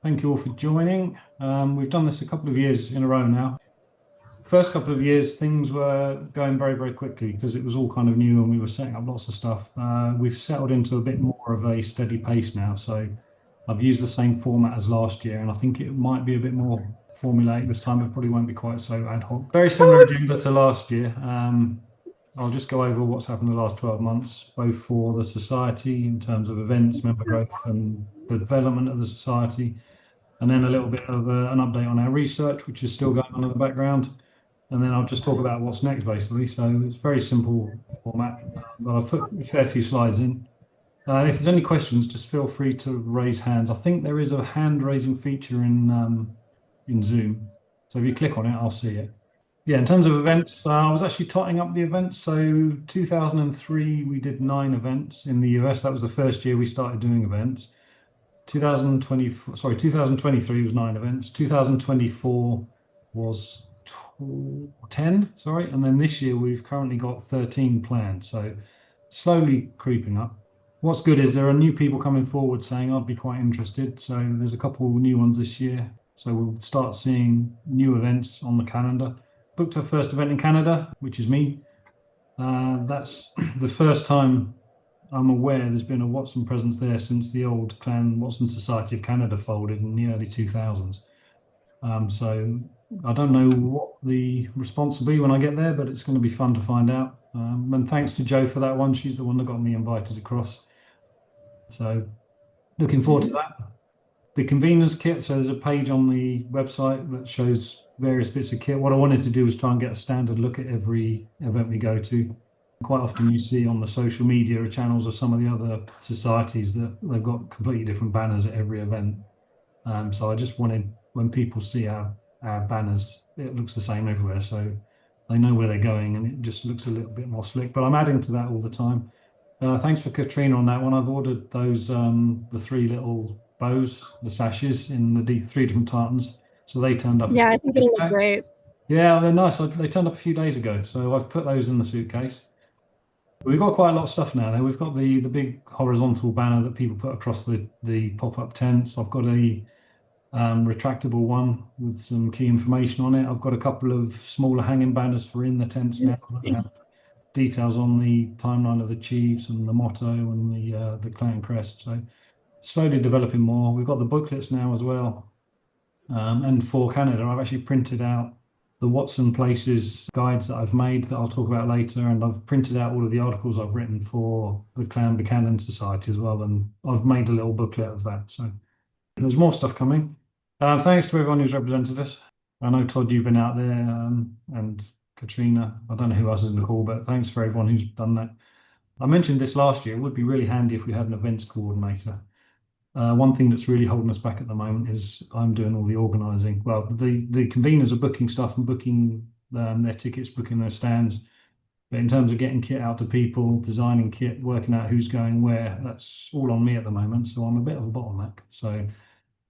Thank you all for joining. We've done this a couple of years in a row now. First couple of years, things were going very, very quickly because it was all kind of new and we were setting up lots of stuff. We've settled into a bit more of a steady pace now. So I've used the same format as last year, and I think it might be a bit more formulaic this time. It probably won't be quite so ad hoc. Very similar agenda to last year. I'll just go over what's happened the last 12 months, both for the society in terms of events, member growth, and the development of the society, and then a little bit of an update on our research, which is still going on in the background. And then I'll just talk about what's next, basically. So it's very simple format, but I've put a fair few slides in. If there's any questions, just feel free to raise hands. I think there is a hand raising feature in Zoom. So if you click on it, I'll see it. Yeah, in terms of events, I was actually totting up the events. So 2003, we did 9 events in the US. That was the first year we started doing events. 2023 was 9 events. 2024 was 10, sorry. And then this year we've currently got 13 planned. So slowly creeping up. What's good is there are new people coming forward saying I'd be quite interested. So there's a couple of new ones this year. So we'll start seeing new events on the calendar. Booked our first event in Canada, which is me. That's the first time I'm aware there's been a Watson presence there since the old Clan Watson Society of Canada folded in the early 2000s. So I don't know what the response will be when I get there, but it's going to be fun to find out. And thanks to Jo for that one. She's the one that got me invited across. So looking forward to that. The conveners kit, so there's a page on the website that shows various bits of kit. What I wanted to do was try and get a standard look at every event we go to. Quite often you see on the social media channels of some of the other societies that they've got completely different banners at every event. So I just wanted, when people see our banners, it looks the same everywhere. So they know where they're going and it just looks a little bit more slick. But I'm adding to that all the time. Thanks for Katrina on that one. I've ordered those, the 3 little bows, the sashes in the 3 different tartans. So they turned up. Yeah, I think it'll look great. Yeah, they're nice. They turned up a few days ago. So I've put those in the suitcase. We've got quite a lot of stuff now. We've got the big horizontal banner that people put across the pop-up tents. I've got a retractable one with some key information on it. I've got a couple of smaller hanging banners for in the tents now that have details on the timeline of the chiefs and the motto and the clan crest. So slowly developing more. We've got the booklets now as well. And for Canada, I've actually printed out the Watson Places guides that I've made that I'll talk about later, and I've printed out all of the articles I've written for the Clan Buchanan Society as well, and I've made a little booklet of that. So there's more stuff coming. Thanks to everyone who's represented us. I know, Todd, you've been out there, and Katrina. I don't know who else is in the call, but thanks for everyone who's done that. I mentioned this last year. It would be really handy if we had an events coordinator. One thing that's really holding us back at the moment is I'm doing all the organising. Well, the conveners are booking stuff and booking their tickets, booking their stands. But in terms of getting kit out to people, designing kit, working out who's going where, that's all on me at the moment. So I'm a bit of a bottleneck. So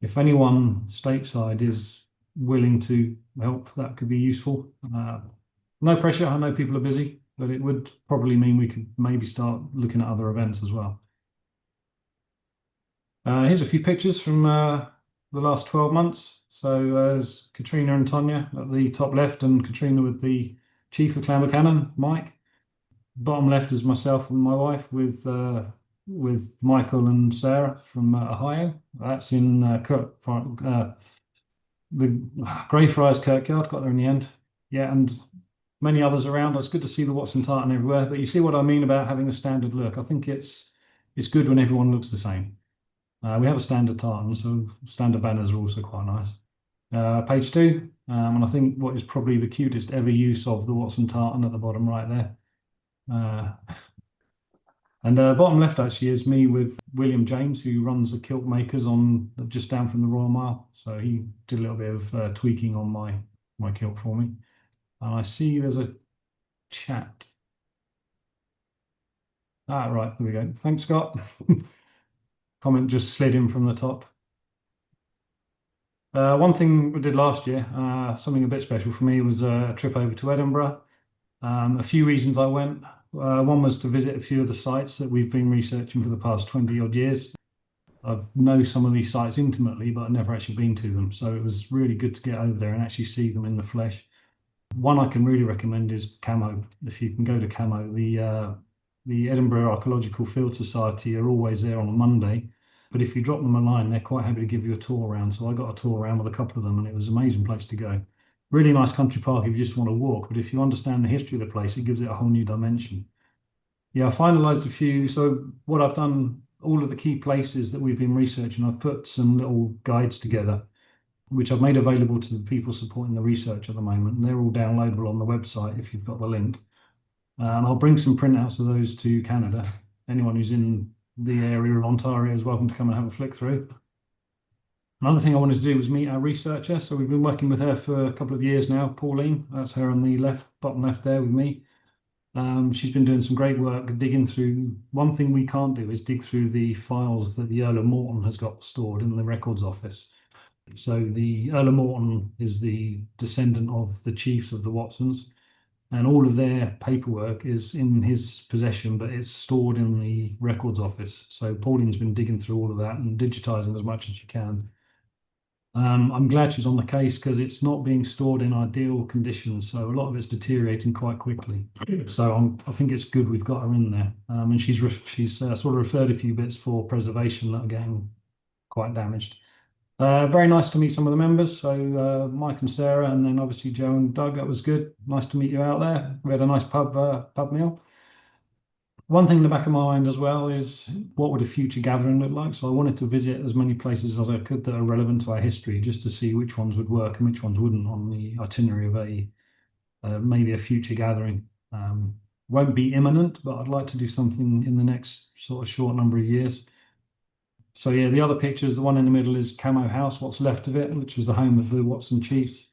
if anyone stateside is willing to help, that could be useful. No pressure. I know people are busy, but it would probably mean we could maybe start looking at other events as well. Here's a few pictures from the last 12 months. So there's Katrina and Tonya at the top left, and Katrina with the Chief of Clan Buchanan, Mike. Bottom left is myself and my wife with Michael and Sarah from Ohio. That's in the Greyfriars Kirkyard, got there in the end. Yeah, and many others around. It's good to see the Watson tartan everywhere, but you see what I mean about having a standard look. I think it's good when everyone looks the same. We have a standard tartan, so standard banners are also quite nice. Page 2, and I think what is probably the cutest ever use of the Watson tartan at the bottom right there. And bottom left actually is me with William James, who runs the kilt makers on just down from the Royal Mile. So he did a little bit of tweaking on my kilt for me. And I see there's a chat. Right, there we go. Thanks, Scott. Comment just slid in from the top. One thing we did last year, something a bit special for me, was a trip over to Edinburgh. A few reasons I went. One was to visit a few of the sites that we've been researching for the past 20 odd years. I know some of these sites intimately, but I've never actually been to them. So it was really good to get over there and actually see them in the flesh. One I can really recommend is Camo. If you can go to Camo, the Edinburgh Archaeological Field Society are always there on a Monday. But if you drop them a line, they're quite happy to give you a tour around. So I got a tour around with a couple of them, and it was an amazing place to go. Really nice country park if you just want to walk. But if you understand the history of the place, it gives it a whole new dimension. Yeah, I finalized a few. So what I've done, all of the key places that we've been researching, I've put some little guides together, which I've made available to the people supporting the research at the moment. And they're all downloadable on the website if you've got the link. And I'll bring some printouts of those to Canada. Anyone who's in the area of Ontario is welcome to come and have a flick through. Another thing I wanted to do was meet our researcher. So we've been working with her for a couple of years now, Pauline. That's her on the left, bottom left there with me. She's been doing some great work digging through. One thing we can't do is dig through the files that the Earl of Morton has got stored in the records office. So the Earl of Morton is the descendant of the chiefs of the Watsons, and all of their paperwork is in his possession, but it's stored in the records office. So Pauline's been digging through all of that and digitizing as much as she can. I'm glad she's on the case because it's not being stored in ideal conditions, so a lot of it's deteriorating quite quickly. So I think it's good we've got her in there, and she's sort of referred a few bits for preservation that are getting quite damaged. Very nice to meet some of the members. So Mike and Sarah, and then obviously Joe and Doug. That was good. Nice to meet you out there. We had a nice pub meal. One thing in the back of my mind as well is what would a future gathering look like? So I wanted to visit as many places as I could that are relevant to our history, just to see which ones would work and which ones wouldn't on the itinerary of maybe a future gathering. Won't be imminent, but I'd like to do something in the next sort of short number of years. So yeah, the other pictures, the one in the middle is Camo House, what's left of it, which was the home of the Watson Chiefs.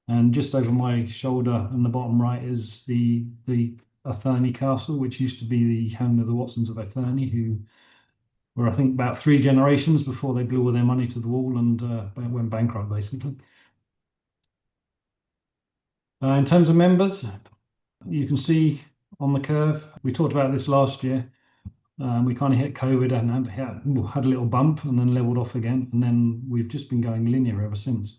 And just over my shoulder in the bottom right is the Atherny Castle, which used to be the home of the Watsons of Atherny, who were, I think, about 3 generations before they blew all their money to the wall and went bankrupt, basically. In terms of members, you can see on the curve, we talked about this last year. We kind of hit COVID and had a little bump and then leveled off again. And then we've just been going linear ever since.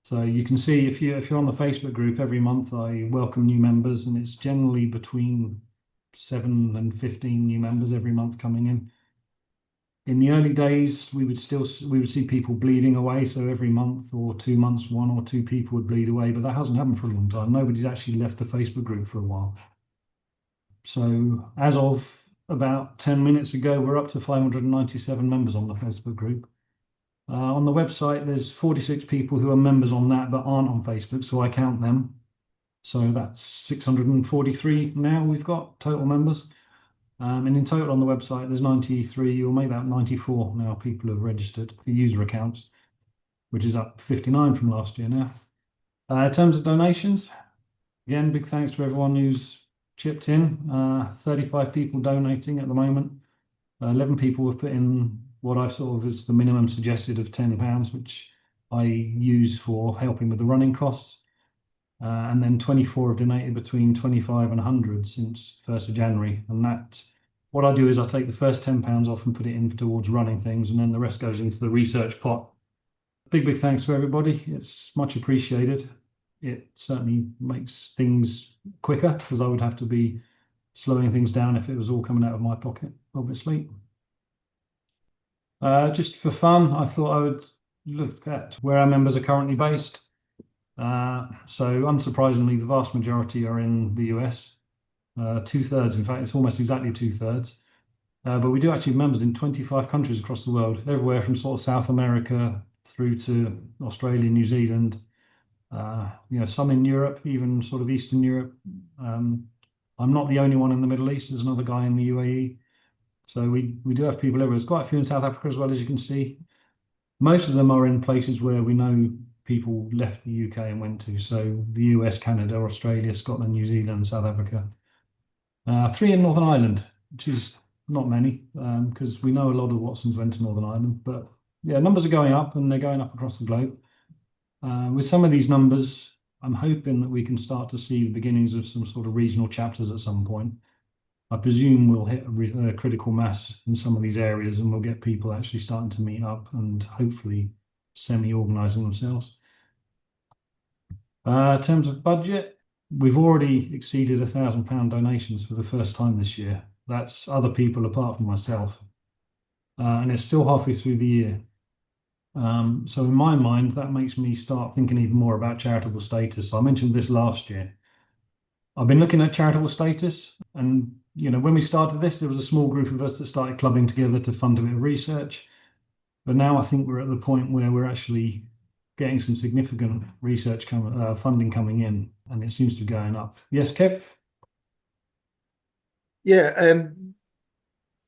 So you can see if you're on the Facebook group every month, I welcome new members, and it's generally between 7 and 15 new members every month coming in. In the early days, we would see people bleeding away. So every month or 2 months, 1 or 2 people would bleed away, but that hasn't happened for a long time. Nobody's actually left the Facebook group for a while. So as of about 10 minutes ago, we're up to 597 members on the Facebook group. On the website, there's 46 people who are members on that but aren't on Facebook, so I count them. So that's 643 now we've got total members. And in total on the website, there's 93, or maybe about 94 now people have registered for user accounts, which is up 59 from last year now. In terms of donations, again, big thanks to everyone who's chipped in. 35 people donating at the moment. 11 people have put in what I sort of is the minimum suggested of £10, which I use for helping with the running costs. And then 24 have donated between 25 and 100 since 1st of January. And that, what I do is I take the first £10 off and put it in towards running things, and then the rest goes into the research pot. Big thanks to everybody. It's much appreciated. It certainly makes things quicker because I would have to be slowing things down if it was all coming out of my pocket, obviously. Just for fun, I thought I would look at where our members are currently based. So unsurprisingly, the vast majority are in the US. 2/3, in fact, it's almost exactly 2/3. But we do actually have members in 25 countries across the world, everywhere from sort of South America through to Australia, New Zealand, some in Europe, even sort of Eastern Europe. I'm not the only one in the Middle East. There's another guy in the UAE. So we do have people everywhere. There's quite a few in South Africa as well, as you can see. Most of them are in places where we know people left the UK and went to. So the US, Canada, Australia, Scotland, New Zealand, South Africa. 3 in Northern Ireland, which is not many, because we know a lot of Watsons went to Northern Ireland. But yeah, numbers are going up, and they're going up across the globe. With some of these numbers, I'm hoping that we can start to see the beginnings of some sort of regional chapters at some point. I presume we'll hit a critical mass in some of these areas, and we'll get people actually starting to meet up and hopefully semi-organising themselves. In terms of budget, we've already exceeded £1,000 donations for the first time this year. That's other people apart from myself. And it's still halfway through the year. So in my mind, that makes me start thinking even more about charitable status. So I mentioned this last year. I've been looking at charitable status, and when we started this, there was a small group of us that started clubbing together to fund a bit of research. But now I think we're at the point where we're actually getting some significant research funding coming in, and it seems to be going up. Yes, Kev? Yeah,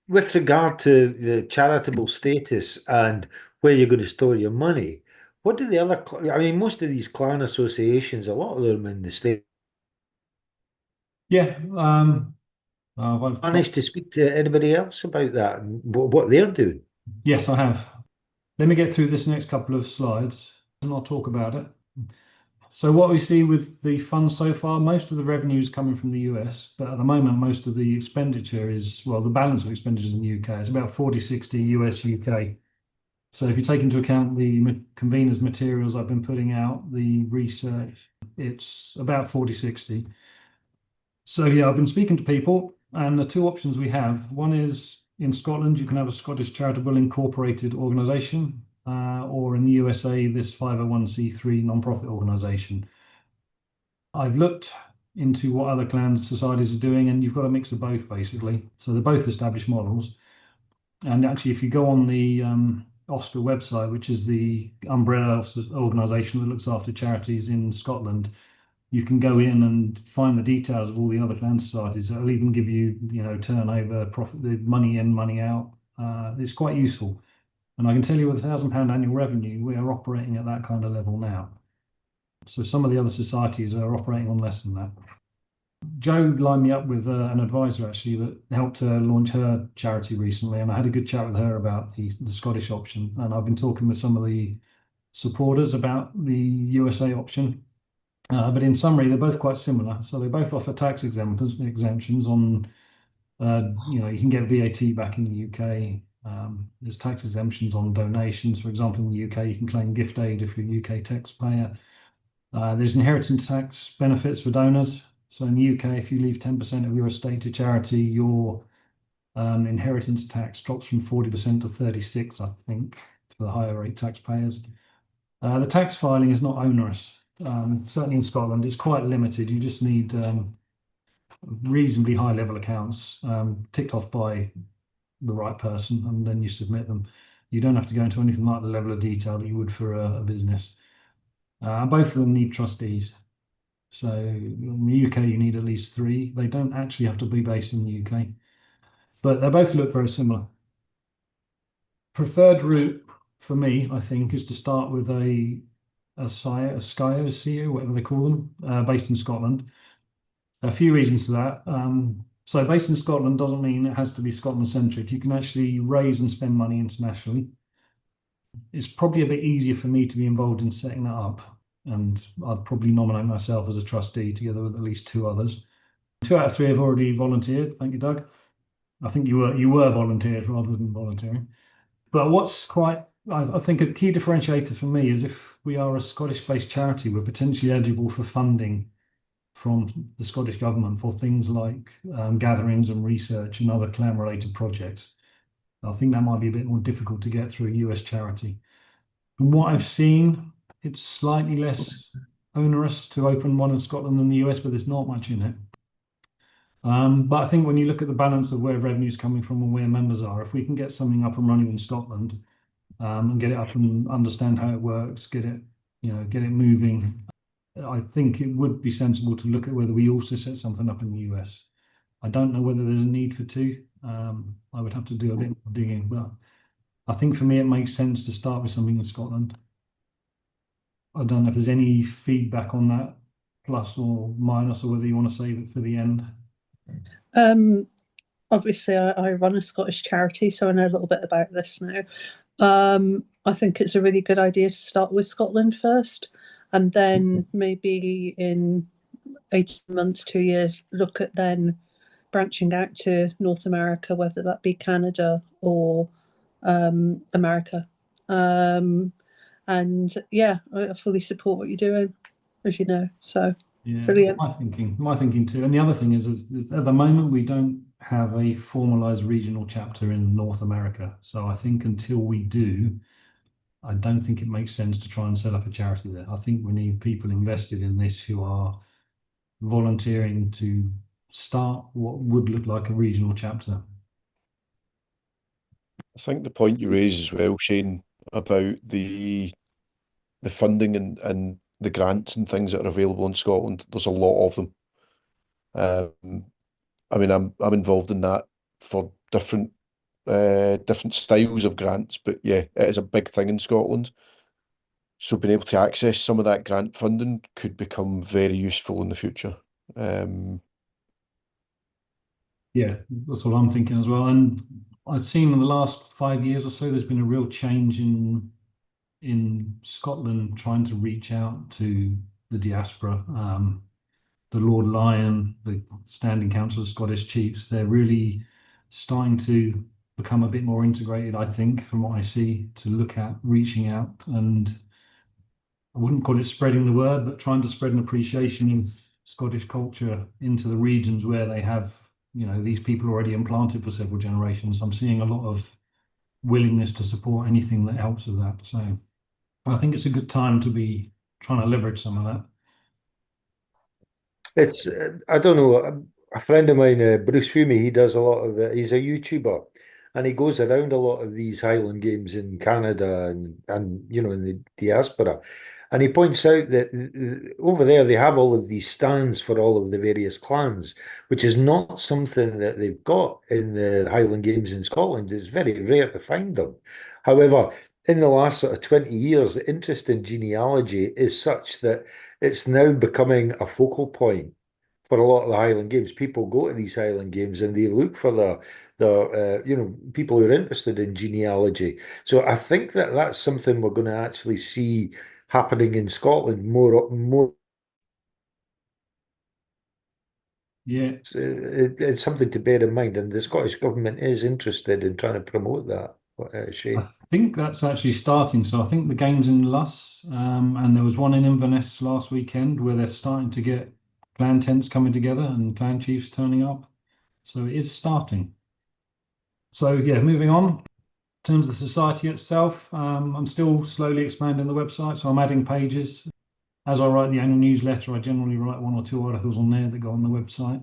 with regard to the charitable status and where you're going to store your money, what do the other, I mean, most of these clan associations, a lot of them in the state, Yeah. I've got, managed to speak to anybody else about that and what they're doing? yes, I have. Let me get through this next couple of slides and I'll talk about it. So what we see with the funds so far, most of the revenue is coming from the US, but at the moment, most of the expenditure is, well, the balance of expenditures in the UK is about 40-60 US UK. So if you take into account the conveners materials I've been putting out, the research, it's about 40-60. So yeah, I've been speaking to people, and the two options we have, one is in Scotland, you can have a Scottish Charitable Incorporated organisation, or in the USA, this 501c3 non-profit organisation. I've looked into what other clan societies are doing, and you've got a mix of both, basically. So they're both established models. And actually, if you go on the Oscar website, which is the umbrella organisation that looks after charities in Scotland, you can go in and find the details of all the other clan societies. It'll even give you, turnover, profit, the money in, money out. It's quite useful. And I can tell you with £1,000 annual revenue, we are operating at that kind of level now. So some of the other societies are operating on less than that. Joe lined me up with an advisor actually that helped her launch her charity recently, and I had a good chat with her about the Scottish option. And I've been talking with some of the supporters about the USA option. But in summary, they're both quite similar. So they both offer tax exemptions on, you can get VAT back in the UK. There's tax exemptions on donations. For example, in the UK, you can claim gift aid if you're a UK taxpayer. There's inheritance tax benefits for donors. So in the UK, if you leave 10% of your estate to charity, your inheritance tax drops from 40% to 36, I think, for the higher rate taxpayers. The tax filing is not onerous. Certainly in Scotland, it's quite limited. You just need reasonably high level accounts ticked off by the right person, and then you submit them. You don't have to go into anything like the level of detail that you would for a business. Both of them need trustees. So in the UK, you need at least 3. They don't actually have to be based in the UK, but they both look very similar. Preferred route for me, I think, is to start with a SCIO, whatever they call them, based in Scotland. A few reasons for that. So based in Scotland doesn't mean it has to be Scotland centric. You can actually raise and spend money internationally. It's probably a bit easier for me to be involved in setting that up, and I'd probably nominate myself as a trustee together with at least 2 others. 2 out of 3 have already volunteered. Thank you, Doug. I think you were volunteered rather than volunteering. But what's I think a key differentiator for me is if we are a Scottish-based charity, we're potentially eligible for funding from the Scottish government for things like gatherings and research and other clan-related projects. I think that might be a bit more difficult to get through a US charity. From what I've seen, it's slightly less onerous to open one in Scotland than the US, but there's not much in it. But I think when you look at the balance of where revenue is coming from and where members are, if we can get something up and running in Scotland and get it up and understand how it works, get it moving, I think it would be sensible to look at whether we also set something up in the US. I don't know whether there's a need for 2. I would have to do a bit more digging, but I think for me it makes sense to start with something in Scotland. I don't know if there's any feedback on that, plus or minus, or whether you want to save it for the end. Obviously, I run a Scottish charity, so I know a little bit about this now. I think it's a really good idea to start with Scotland first, and then maybe in 18 months, 2 years, look at then branching out to North America, whether that be Canada or America. And yeah, I fully support what you're doing, as you know. So Yeah, brilliant. my thinking too. And the other thing is at the moment we don't have a formalized regional chapter in North America. So I think until we do, I don't think it makes sense to try and set up a charity there. I think we need people invested in this who are volunteering to start what would look like a regional chapter. I think the point you raise as well, Shane, about the funding and the grants and things that are available in Scotland, there's a lot of them. I mean, I'm involved in that for different styles of grants, but yeah, it is a big thing in Scotland. So being able to access some of that grant funding could become very useful in the future. Yeah, that's what I'm thinking as well. And I've seen in the last 5 years or so, there's been a real change in Scotland trying to reach out to the diaspora. The Lord Lyon, the Standing Council of Scottish Chiefs, they're really starting to become a bit more integrated, I think, from what I see, to look at reaching out, and I wouldn't call it spreading the word, but trying to spread an appreciation of Scottish culture into the regions where they have, these people already implanted for several generations. I'm seeing a lot of willingness to support anything that helps with that. So I think it's a good time to be trying to leverage some of that. It's, I don't know, a friend of mine, Bruce Fumi, he does a lot of it. He's a YouTuber and he goes around a lot of these Highland Games in Canada and in the diaspora. And he points out that over there they have all of these stands for all of the various clans, which is not something that they've got in the Highland Games in Scotland. It's very rare to find them. However, in the last sort of 20 years, the interest in genealogy is such that it's now becoming a focal point for a lot of the Highland Games. People go to these Highland Games and they look for the people who are interested in genealogy. So I think that that's something we're going to actually see happening in Scotland more. Yeah, It's something to bear in mind, and the Scottish government is interested in trying to promote that. Shane. I think that's actually starting. So I think the game's in Luss, and there was one in Inverness last weekend where they're starting to get clan tents coming together and clan chiefs turning up. So it is starting. So yeah, moving on. In terms of the society itself, I'm still slowly expanding the website. So I'm adding pages. As I write the annual newsletter, I generally write 1 or 2 articles on there that go on the website.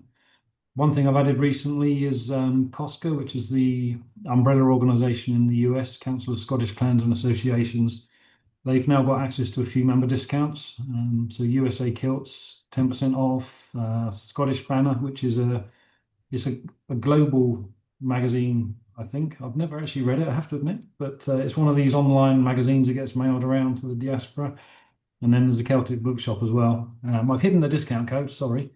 One thing I've added recently is COSCA, which is the umbrella organization in the US, Council of Scottish Clans and Associations. They've now got access to a few member discounts. So USA Kilts, 10% off, Scottish Banner, which is it's a global magazine, I think. I've never actually read it, I have to admit, but it's one of these online magazines that gets mailed around to the diaspora. And then there's a Celtic bookshop as well. I've hidden the discount code, sorry.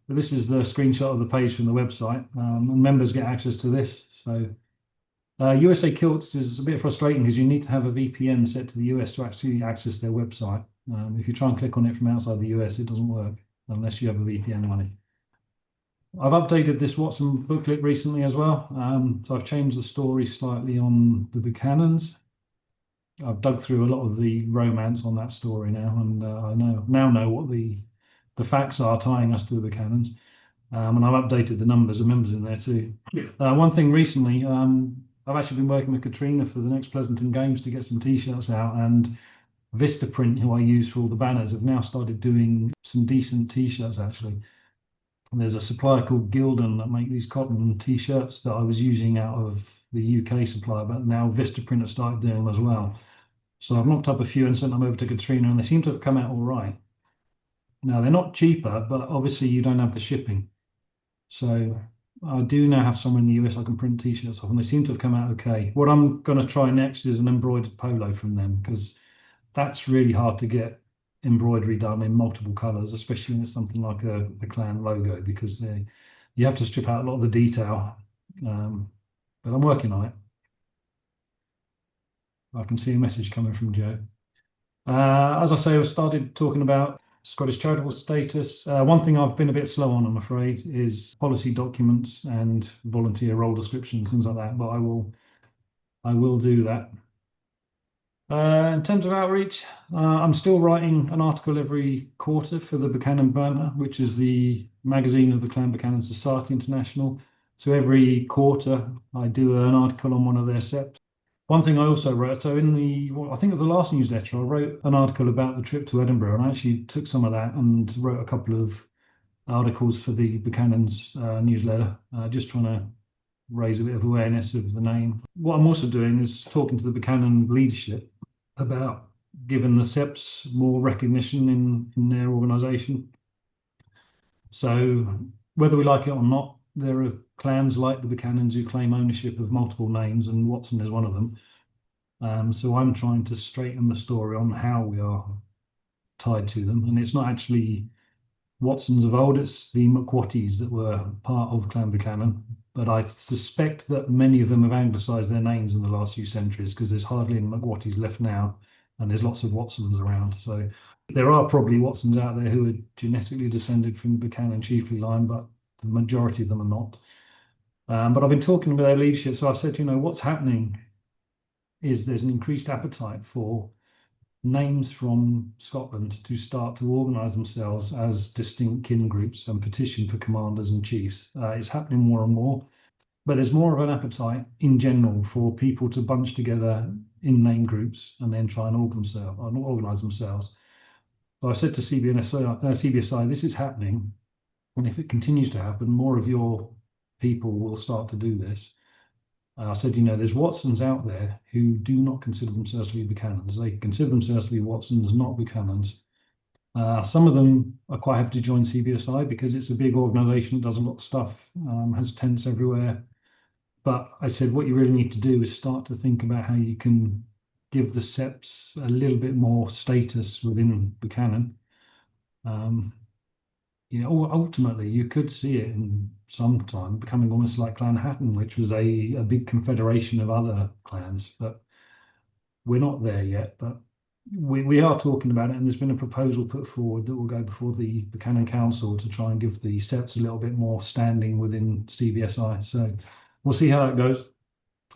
But this is the screenshot of the page from the website, and members get access to this. So USA Kilts is a bit frustrating because you need to have a VPN set to the US to actually access their website. If you try and click on it from outside the US, it doesn't work unless you have a VPN money. I've updated this Watson booklet recently as well. So I've changed the story slightly on the Buchanans. I've dug through a lot of the romance on that story now, and I now know what the facts are tying us to the Buchanans. And I've updated the numbers of members in there too. One thing recently, I've actually been working with Katrina for the next Pleasanton Games to get some T-shirts out, and Vistaprint, who I use for all the banners, have now started doing some decent T-shirts actually. And there's a supplier called Gildan that make these cotton T-shirts that I was using out of the UK supplier, but now Vistaprint have started doing them as well. So I've knocked up a few and sent them over to Katrina, and they seem to have come out all right. Now, they're not cheaper, but obviously you don't have the shipping. So I do now have somewhere in the US I can print T-shirts off, and they seem to have come out okay. What I'm going to try next is an embroidered polo from them, because that's really hard to get embroidery done in multiple colors, especially when it's something like a clan logo, because you have to strip out a lot of the detail. But I'm working on it. I can see a message coming from Joe. As I say, I've started talking about Scottish Charitable status. One thing I've been a bit slow on, I'm afraid, is policy documents and volunteer role descriptions, things like that. But I will do that. In terms of outreach, I'm still writing an article every quarter for the Buchanan Banner, which is the magazine of the Clan Buchanan Society International. So every quarter, I do an article on one of their seps. One thing I also wrote, so I think of the last newsletter, I wrote an article about the trip to Edinburgh, and I actually took some of that and wrote a couple of articles for the Buchanan's newsletter, just trying to raise a bit of awareness of the name. What I'm also doing is talking to the Buchanan leadership about giving the SEPs more recognition in their organisation. So whether we like it or not, there are clans like the Buchanans who claim ownership of multiple names, and Watson is one of them. So I'm trying to straighten the story on how we are tied to them. And it's not actually Watsons of old, it's the McWhatties that were part of Clan Buchanan. But I suspect that many of them have anglicised their names in the last few centuries, because there's hardly any McWhatties left now, and there's lots of Watsons around. So there are probably Watsons out there who are genetically descended from the Buchanan chiefly line, but the majority of them are not. But I've been talking with their leadership, so I've said, what's happening is there's an increased appetite for names from Scotland to start to organise themselves as distinct kin groups and petition for commanders and chiefs. It's happening more and more, but there's more of an appetite in general for people to bunch together in name groups and then try and organise themselves. So I said to CBSI, this is happening, and if it continues to happen, more of your people will start to do this. I said, there's Watsons out there who do not consider themselves to be Buchanans. They consider themselves to be Watsons, not Buchanans. Some of them are quite happy to join CBSI because it's a big organisation, does a lot of stuff, has tents everywhere. But I said, what you really need to do is start to think about how you can give the SEPs a little bit more status within Buchanan. Ultimately, you could see it in some time becoming almost like Clan Hatton, which was a big confederation of other clans, but we're not there yet. But we are talking about it, and there's been a proposal put forward that will go before the Buchanan Council to try and give the SEPs a little bit more standing within CBSI. So we'll see how that goes.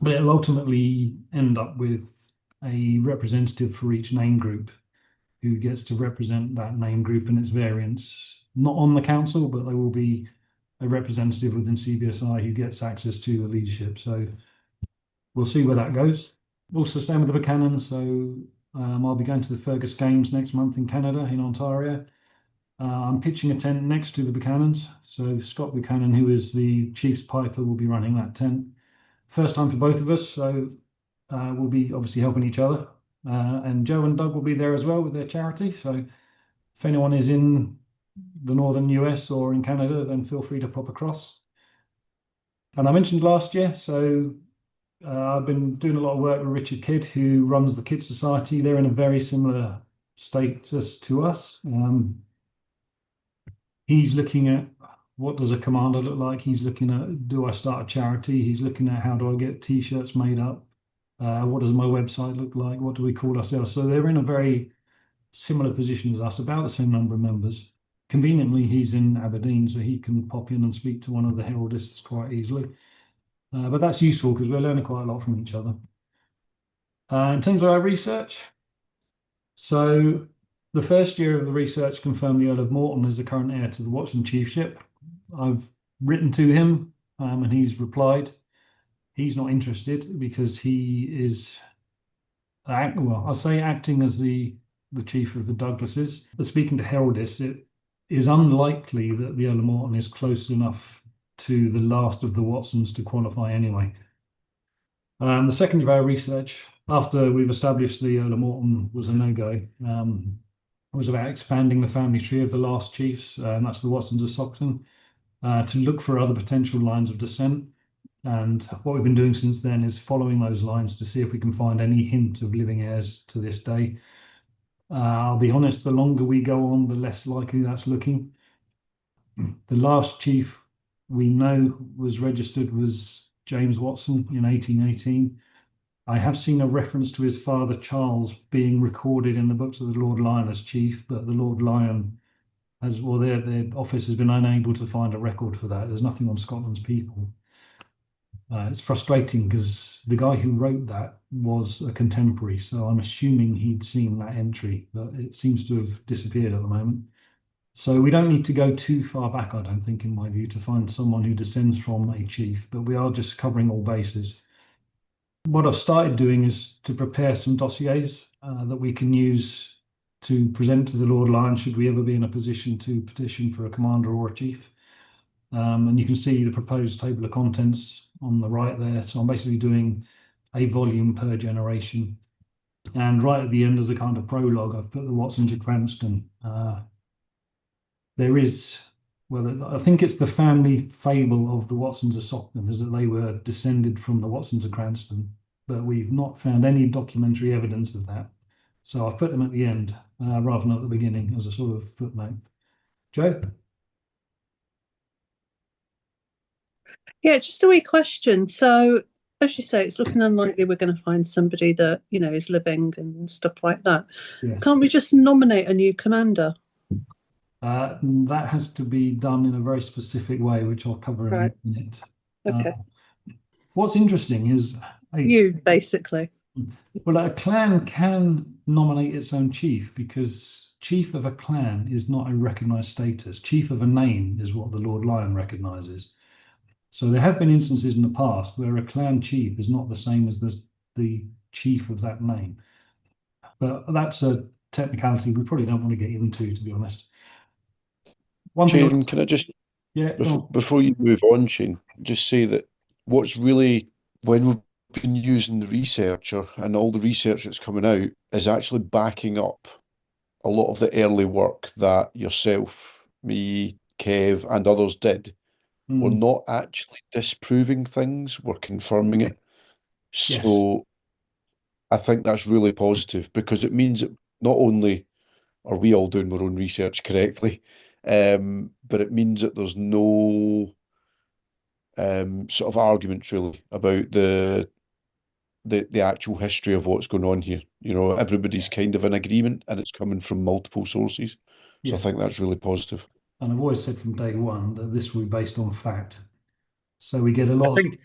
But it'll ultimately end up with a representative for each name group who gets to represent that name group and its variants, not on the council, but there will be a representative within CBSI who gets access to the leadership. So we'll see where that goes. Also staying with the Buchanan, so I'll be going to the Fergus Games next month in Canada, in Ontario. I'm pitching a tent next to the Buchanans. So Scott Buchanan, who is the Chief's Piper, will be running that tent. First time for both of us, so we'll be obviously helping each other. And Joe and Doug will be there as well with their charity. So if anyone is in the northern US or in Canada, then feel free to pop across. And I mentioned last year, so I've been doing a lot of work with Richard Kidd, who runs the Kidd Society. They're in a very similar status to us. He's looking at what does a commander look like? He's looking at, do I start a charity? He's looking at how do I get t-shirts made up? What does my website look like? What do we call ourselves? So they're in a very similar position as us, about the same number of members. Conveniently, he's in Aberdeen, so he can pop in and speak to one of the heraldists quite easily. But that's useful because we're learning quite a lot from each other. In terms of our research, so the first year of the research confirmed the Earl of Morton as the current heir to the Watson chiefship. I've written to him and he's replied. He's not interested because he is, I'll say acting as the chief of the Douglases. But speaking to heraldists, it is unlikely that the Earl of Morton is close enough to the last of the Watsons to qualify anyway. The second of our research, after we've established the Earl of Morton was a no-go, was about expanding the family tree of the last chiefs, and that's the Watsons of Stockton, to look for other potential lines of descent. And what we've been doing since then is following those lines to see if we can find any hint of living heirs to this day. I'll be honest, the longer we go on, the less likely that's looking. The last chief we know was registered was James Watson in 1818. I have seen a reference to his father Charles being recorded in the books of the Lord Lion as chief, but the Lord Lion as well. Their office has been unable to find a record for that. There's nothing on Scotland's People. It's frustrating because the guy who wrote that was a contemporary, so I'm assuming he'd seen that entry, but it seems to have disappeared at the moment. So we don't need to go too far back, I don't think, in my view, to find someone who descends from a chief, but we are just covering all bases. What I've started doing is to prepare some dossiers that we can use to present to the Lord Lion should we ever be in a position to petition for a commander or a chief. And you can see the proposed table of contents on the right there. So I'm basically doing a volume per generation. And right at the end, as a kind of prologue, I've put the Watsons of Cranston. There is, well, I think it's the family fable of the Watsons of Stockton, is that they were descended from the Watsons of Cranston, but we've not found any documentary evidence of that. So I've put them at the end rather than at the beginning as a sort of footnote. Joe? Yeah, just a wee question. So, as you say, it's looking unlikely we're going to find somebody that, you know, is living and stuff like that. Yes. Can't we just nominate a new commander? That has to be done in a very specific way, which I'll cover in Right. a minute. Okay. What's interesting is You, basically. well, a clan can nominate its own chief because chief of a clan is not a recognized status. Chief of a name is what the Lord Lion recognizes. So there have been instances in the past where a clan chief is not the same as the chief of that name. But that's a technicality we probably don't want to get into, to be honest. One thing, Shane, can I just, yeah, go on. before you move on, Shane, just say that what's really, when we've been using the researcher and all the research that's coming out is actually backing up a lot of the early work that yourself, me, Kev, and others did. We're not actually disproving things, we're confirming it. Yes. So I think that's really positive because it means that not only are we all doing our own research correctly, but it means that there's no sort of argument really about the actual history of what's going on here. You know, everybody's kind of in agreement and it's coming from multiple sources. So I Yeah. think that's really positive. And I've always said from day one that this will be based on fact. So we get a I lot of think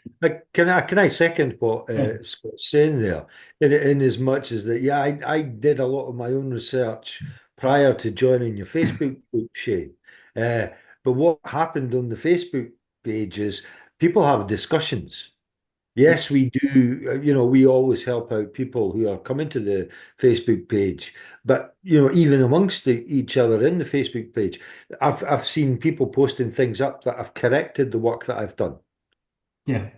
can I second what Yeah. Scott's saying there, in as much as that, yeah, I did a lot of my own research prior to joining your Facebook group, Shane. But what happened on the Facebook page is people have discussions. Yes, we do. You know, we always help out people who are coming to the Facebook page. But you know, even amongst each other in the Facebook page, I've seen people posting things up that have corrected the work that I've done. Yeah.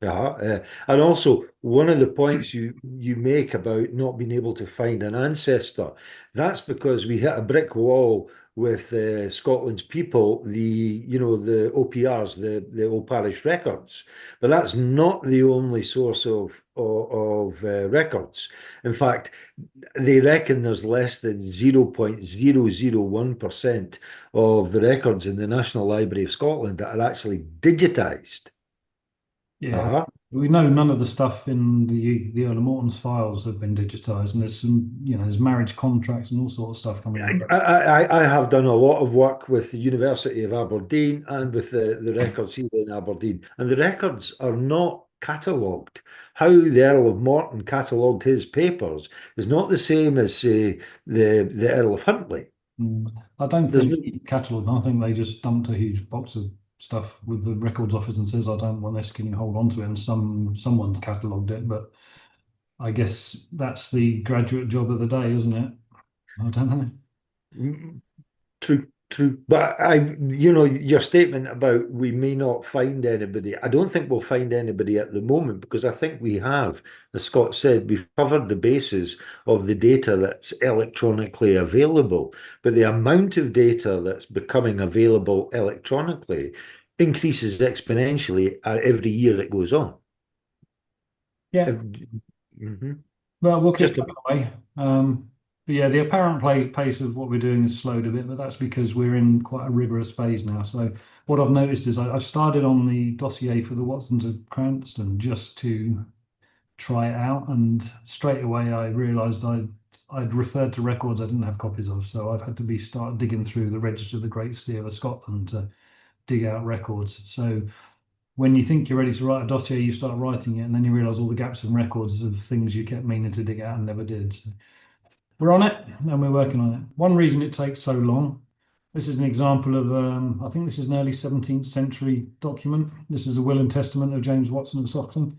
And also one of the points you make about not being able to find an ancestor, that's because we hit a brick wall with Scotland's People, the OPRs, the Old Parish Records, but that's not the only source of records. In fact, they reckon there's less than 0.001% of the records in the National Library of Scotland that are actually digitized. Yeah. We know none of the stuff in the Earl of Morton's files have been digitized, and there's some, there's marriage contracts and all sorts of stuff coming up. I have done a lot of work with the University of Aberdeen and with the records here in Aberdeen, and the records are not catalogued. How the Earl of Morton catalogued his papers is not the same as, say, the Earl of Huntly. I don't think he catalogued. I think they just dumped a huge box of stuff with the records office and says, I don't want this, can you hold on to it? And someone's catalogued it, but I guess that's the graduate job of the day, isn't it? I don't know. True. But your statement about we may not find anybody, I don't think we'll find anybody at the moment because I think we have, as Scott said, we've covered the basis of the data that's electronically available. But the amount of data that's becoming available electronically increases exponentially every year that goes on. Yeah. Mhm. Well, we'll keep that away. But yeah, the apparent pace of what we're doing has slowed a bit, but that's because we're in quite a rigorous phase now. So what I've noticed is I've started on the dossier for the Watsons of Cranston just to try it out, and straight away I realised I'd referred to records I didn't have copies of, so I've had to start digging through the Register of the Great Seal of Scotland to dig out records. So when you think you're ready to write a dossier, you start writing it, and then you realise all the gaps in records of things you kept meaning to dig out and never did. So we're on it, and we're working on it. One reason it takes so long, this is an example of, I think this is an early 17th century document. This is a will and testament of James Watson of Stockton.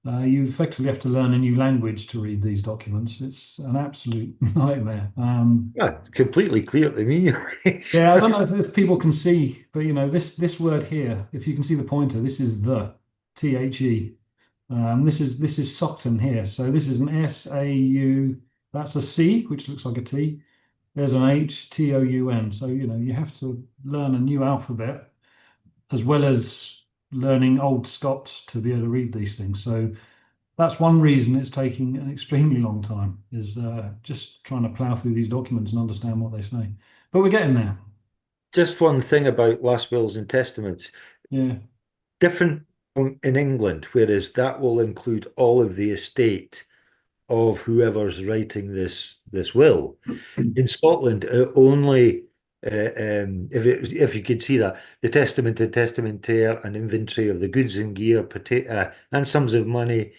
You effectively have to learn a new language to read these documents. It's an absolute nightmare. Yeah, completely clear to me. Yeah, I don't know if people can see, but this word here, if you can see the pointer, this is the THE. This is Stockton here. So this is an SAU. That's a C, which looks like a T. There's an HTOUN. So you have to learn a new alphabet as well as learning Old Scots to be able to read these things. So that's one reason it's taking an extremely long time, is just trying to plow through these documents and understand what they say. But we're getting there. Just one thing about last wills and testaments. Yeah. Different in England, whereas that will include all of the estate of whoever's writing this will. In Scotland, only if you could see that, the testament and testamentaire, an inventory of the goods and gear, and sums of money,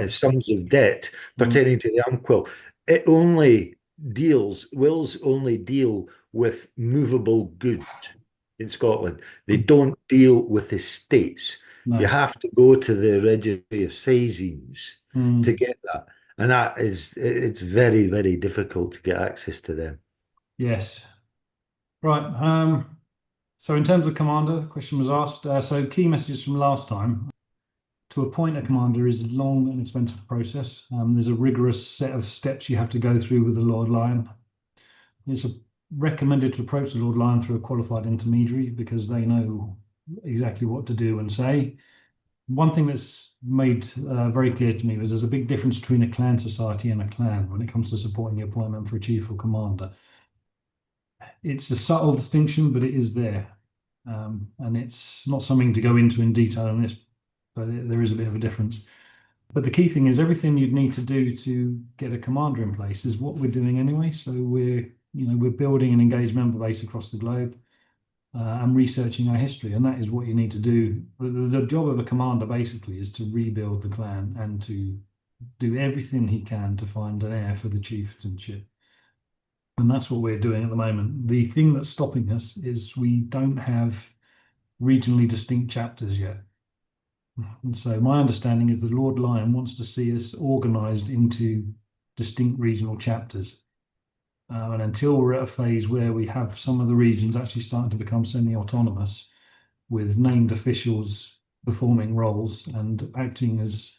sums of debt pertaining to the umquil. Wills only deal with movable goods in Scotland. They don't deal with estates. No. You have to go to the registry of seizings Mm. to get that. And it's very, very difficult to get access to them. Yes. Right. So in terms of commander, the question was asked. So key messages from last time. To appoint a commander is a long and expensive process. There's a rigorous set of steps you have to go through with the Lord Lion. It's recommended to approach the Lord Lion through a qualified intermediary because they know exactly what to do and say. One thing that's made very clear to me was there's a big difference between a clan society and a clan when it comes to supporting the appointment for a chief or commander. It's a subtle distinction, but it is there. And it's not something to go into in detail on this, but there is a bit of a difference. But the key thing is everything you'd need to do to get a commander in place is what we're doing anyway. So we're building an engaged member base across the globe. And researching our history, and that is what you need to do. The job of a commander basically is to rebuild the clan and to do everything he can to find an heir for the chieftainship. And that's what we're doing at the moment. The thing that's stopping us is we don't have regionally distinct chapters yet. And so my understanding is the Lord Lion wants to see us organized into distinct regional chapters. And until we're at a phase where we have some of the regions actually starting to become semi-autonomous with named officials performing roles and acting as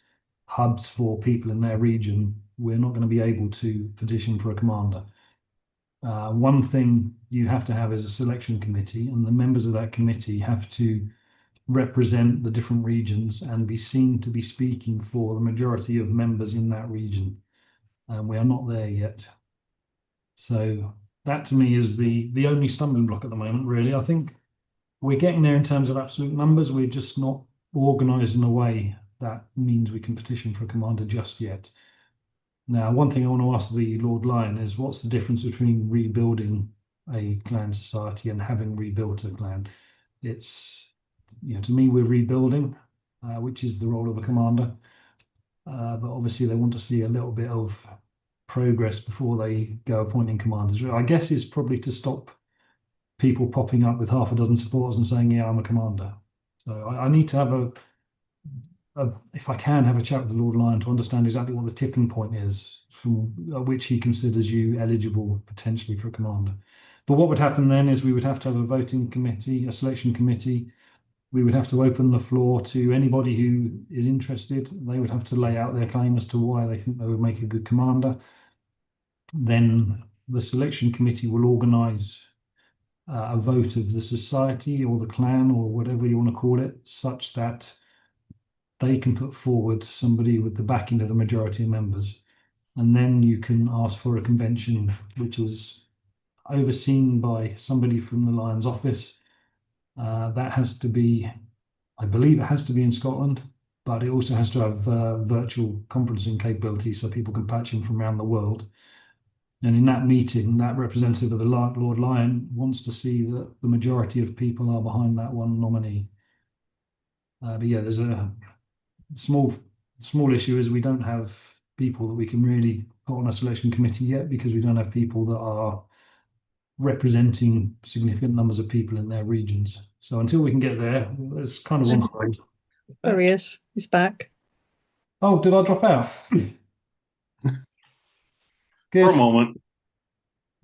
hubs for people in their region, we're not going to be able to petition for a commander. One thing you have to have is a selection committee, and the members of that committee have to represent the different regions and be seen to be speaking for the majority of members in that region. And we are not there yet. So that to me is the only stumbling block at the moment, really. I think we're getting there in terms of absolute numbers. We're just not organised in a way that means we can petition for a commander just yet. Now, one thing I want to ask the Lord Lion is what's the difference between rebuilding a clan society and having rebuilt a clan? It's, to me, we're rebuilding, which is the role of a commander. But obviously they want to see a little bit of progress before they go appointing commanders. I guess is probably to stop people popping up with half a dozen supporters and saying, yeah, I'm a commander. So I need to have if I can, have a chat with the Lord Lion to understand exactly what the tipping point is from which he considers you eligible potentially for a commander. But what would happen then is we would have to have a voting committee, a selection committee. We would have to open the floor to anybody who is interested. They would have to lay out their claim as to why they think they would make a good commander. Then the selection committee will organise a vote of the society or the clan or whatever you want to call it, such that they can put forward somebody with the backing of the majority of members. And then you can ask for a convention, which is overseen by somebody from the Lion's office. That has to be, I believe it has to be in Scotland, but it also has to have virtual conferencing capability so people can patch in from around the world. And in that meeting, that representative of the Lord Lyon wants to see that the majority of people are behind that one nominee. But yeah, there's a small issue is we don't have people that we can really put on a selection committee yet because we don't have people that are representing significant numbers of people in their regions. So until we can get there, it's kind of on hold. There he is. He's back. Oh, did I drop out? For Good. a moment.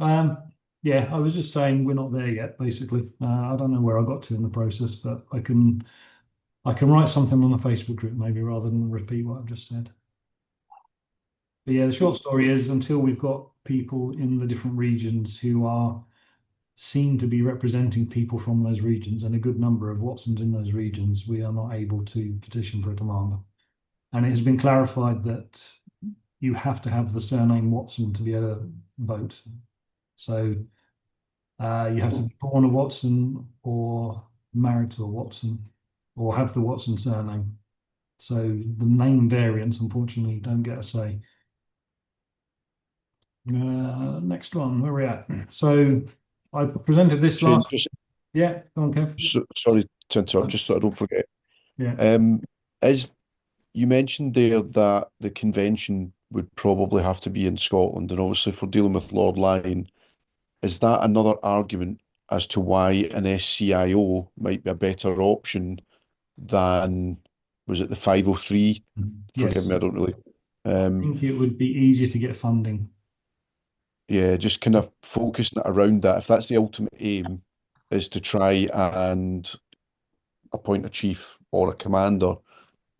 Yeah, I was just saying we're not there yet, basically. I don't know where I got to in the process, but I can write something on the Facebook group maybe rather than repeat what I've just said. But yeah, the short story is until we've got people in the different regions who are seen to be representing people from those regions and a good number of Watsons in those regions, we are not able to petition for a commander. And it has been clarified that you have to have the surname Watson to be able to vote. So you have to be born a Watson or married to a Watson or have the Watson surname. So the name variants, unfortunately, don't get a say. Next one, where are we at? So I presented this Shane, last. Yeah, go on, Kev. sorry to interrupt, just so I don't forget. Yeah. As you mentioned there that the convention would probably have to be in Scotland, and obviously if we're dealing with Lord Lyon, is that another argument as to why an SCIO might be a better option than, was it the 503? Forgive Yes. me, I don't really. I think it would be easier to get funding. Yeah, just kind of focusing it around that. If that's the ultimate aim, is to try and appoint a chief or a commander,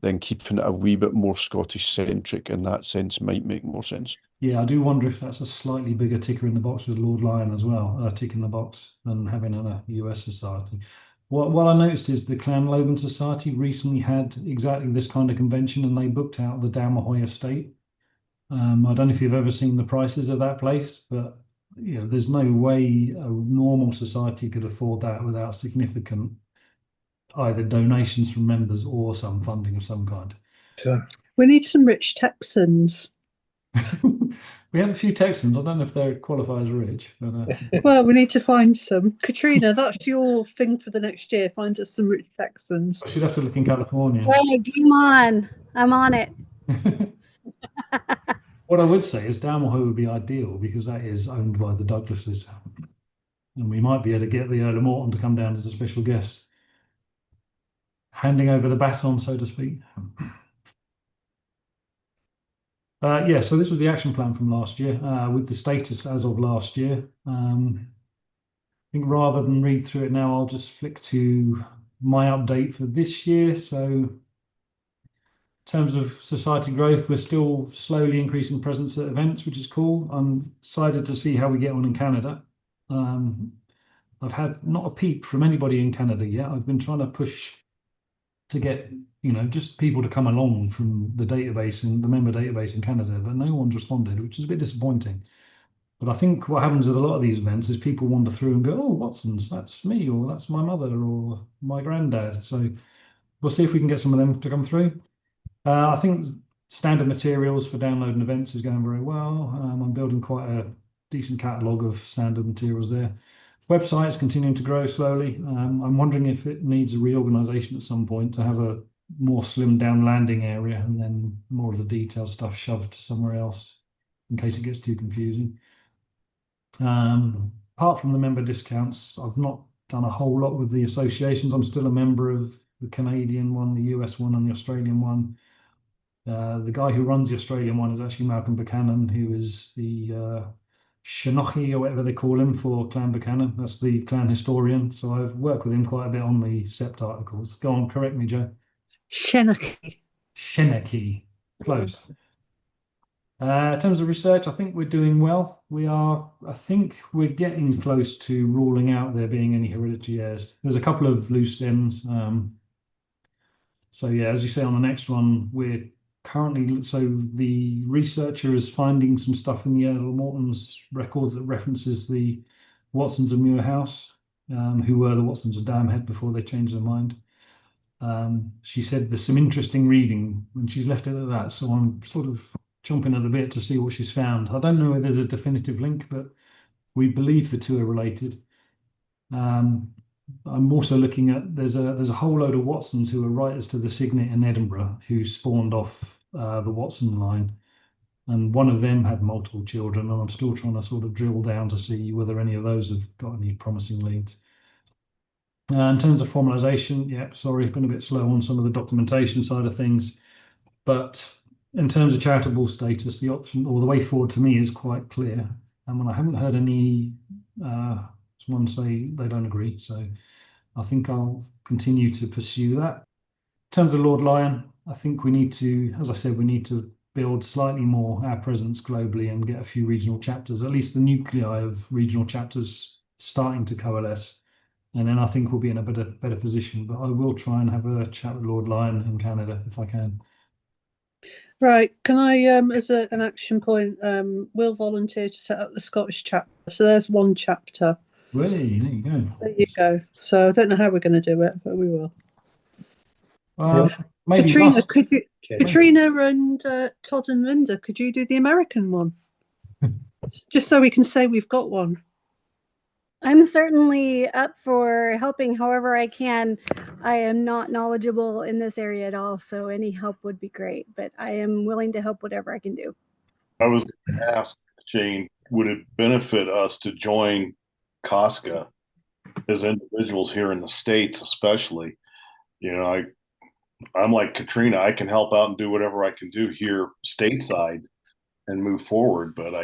then keeping it a wee bit more Scottish centric in that sense might make more sense. Yeah, I do wonder if that's a slightly bigger ticker in the box with Lord Lyon as well, a tick in the box than having a US society. What I noticed is the Clan Logan Society recently had exactly this kind of convention and they booked out the Dalmahoy estate. I don't know if you've ever seen the prices of that place, but you know, there's no way a normal society could afford that without significant either donations from members or some funding of some kind. We need some rich Texans. We have a few Texans. I don't know if they're qualify as rich, but Well, we need to find some. Katrina, that's your thing for the next year. Find us some rich Texans. I should have to look in California. Hey, come on. I'm on it. What I would say is Dalmahoy would be ideal because that is owned by the Douglases. And we might be able to get the Earl of Morton to come down as a special guest, handing over the baton, so to speak. Yeah, so this was the action plan from last year with the status as of last year. I think rather than read through it now, I'll just flick to my update for this year. So in terms of society growth, we're still slowly increasing presence at events, which is cool. I'm excited to see how we get on in Canada. I've had not a peep from anybody in Canada yet. I've been trying to push to get, you know, just people to come along from the database and the member database in Canada, but no one's responded, which is a bit disappointing. But I think what happens with a lot of these events is people wander through and go, oh, Watson's, that's me, or that's my mother, or my granddad. So we'll see if we can get some of them to come through. I think standard materials for downloading events is going very well. I'm building quite a decent catalogue of standard materials there. Website's continuing to grow slowly. I'm wondering if it needs a reorganization at some point to have a more slimmed down landing area and then more of the detailed stuff shoved somewhere else in case it gets too confusing. Apart from the member discounts, I've not done a whole lot with the associations. I'm still a member of the Canadian one, the US one, and the Australian one. The guy who runs the Australian one is actually Malcolm Buchanan, who is the Shinochi or whatever they call him for Clan Buchanan. That's the clan historian. So I've worked with him quite a bit on the Sept articles. Go on, correct me, Joe. Sheneki. Close. In terms of research, I think we're doing well. I think we're getting close to ruling out there being any hereditary heirs. There's a couple of loose ends. So yeah, as you say on the next one, we're currently, so the researcher is finding some stuff in the Earl of Morton's records that references the Watsons of Muir House, who were the Watsons of Damhead before they changed their mind. She said there's some interesting reading, and she's left it at that. So I'm sort of chomping at the bit to see what she's found. I don't know if there's a definitive link, but we believe the two are related. I'm also looking at there's a whole load of Watsons who are writers to the Signet in Edinburgh who spawned off the Watson line, and one of them had multiple children, and I'm still trying to sort of drill down to see whether any of those have got any promising leads. In terms of formalization, yeah, sorry, been a bit slow on some of the documentation side of things, but in terms of charitable status, the option or the way forward to me is quite clear. And I haven't heard any someone say they don't agree, so I think I'll continue to pursue that. In terms of Lord Lyon, I think we need to, as I said, we need to build slightly more our presence globally and get a few regional chapters, at least the nuclei of regional chapters starting to coalesce. And then I think we'll be in a better position. But I will try and have a chat with Lord Lyon in Canada if I can. Right. Can I, as an action point, will volunteer to set up the Scottish chapter? So there's one chapter. Really? There you go. There you go. So I don't know how we're going to do it, but we will. Maybe Katrina, Russ. could you? Katrina and Todd and Linda, could you do the American one? Just so we can say we've got one. I'm certainly up for helping however I can. I am not knowledgeable in this area at all, so any help would be great, but I am willing to help whatever I can do. I was going to ask Shane, would it benefit us to join Casca as individuals here in the States, especially? You know, I'm like Katrina, I can help out and do whatever I can do here stateside and move forward, but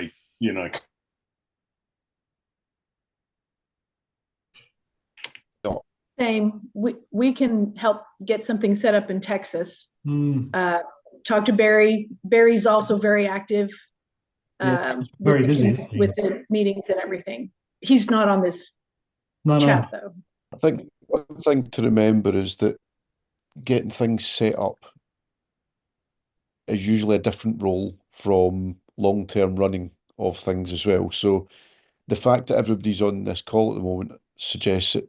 Same. We can help get something set up in Texas. Mm. Talk to Barry. Barry's also very active. Very busy with the meetings and everything. He's not on this chat though. I think one thing to remember is that getting things set up is usually a different role from long-term running of things as well. So the fact that everybody's on this call at the moment suggests that,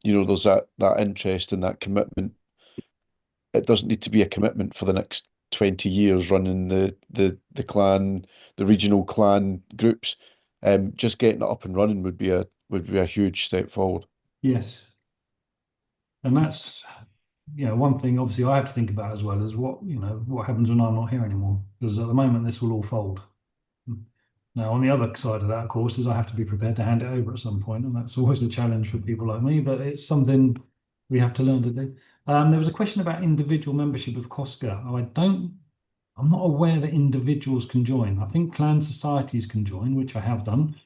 you know, there's that interest and that commitment. It doesn't need to be a commitment for the next 20 years running the clan, the regional clan groups. Just getting it up and running would be a huge step forward. Yes. And that's, you know, one thing obviously I have to think about as well is what happens when I'm not here anymore. Because at the moment this will all fold. Now, on the other side of that, of course, is I have to be prepared to hand it over at some point, and that's always a challenge for people like me, but it's something we have to learn to do. There was a question about individual membership of COSCA. I'm not aware that individuals can join. I think clan societies can join, which I have done.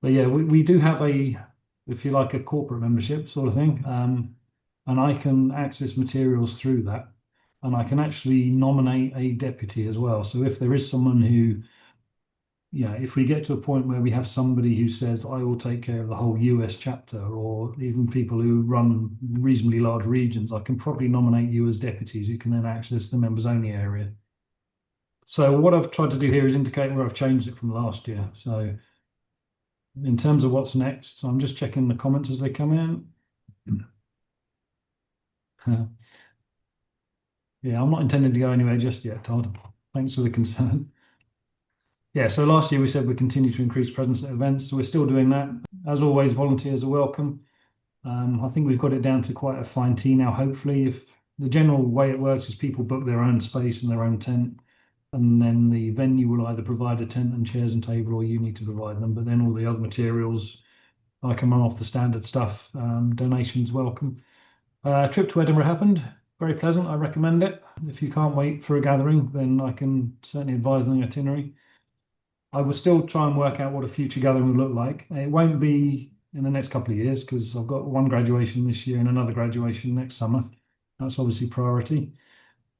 But yeah, we do have if you like, a corporate membership sort of thing. And I can access materials through that. And I can actually nominate a deputy as well. So if there is someone who, if we get to a point where we have somebody who says, I will take care of the whole US chapter, or even people who run reasonably large regions, I can probably nominate you as deputies who can then access the members only area. So what I've tried to do here is indicate where I've changed it from last year. So in terms of what's next, so I'm just checking the comments as they come in. Yeah, I'm not intending to go anywhere just yet, Todd. Thanks for the concern. Yeah, so last year we said we continue to increase presence at events, so we're still doing that. As always, volunteers are welcome. I think we've got it down to quite a fine tee now, hopefully. If the general way it works is people book their own space and their own tent, and then the venue will either provide a tent and chairs and table, or you need to provide them, but then all the other materials, I can run off the standard stuff. Donations welcome. Trip to Edinburgh happened. Very pleasant. I recommend it. If you can't wait for a gathering, then I can certainly advise on the itinerary. I will still try and work out what a future gathering will look like. It won't be in the next couple of years because I've got one graduation this year and another graduation next summer. That's obviously priority.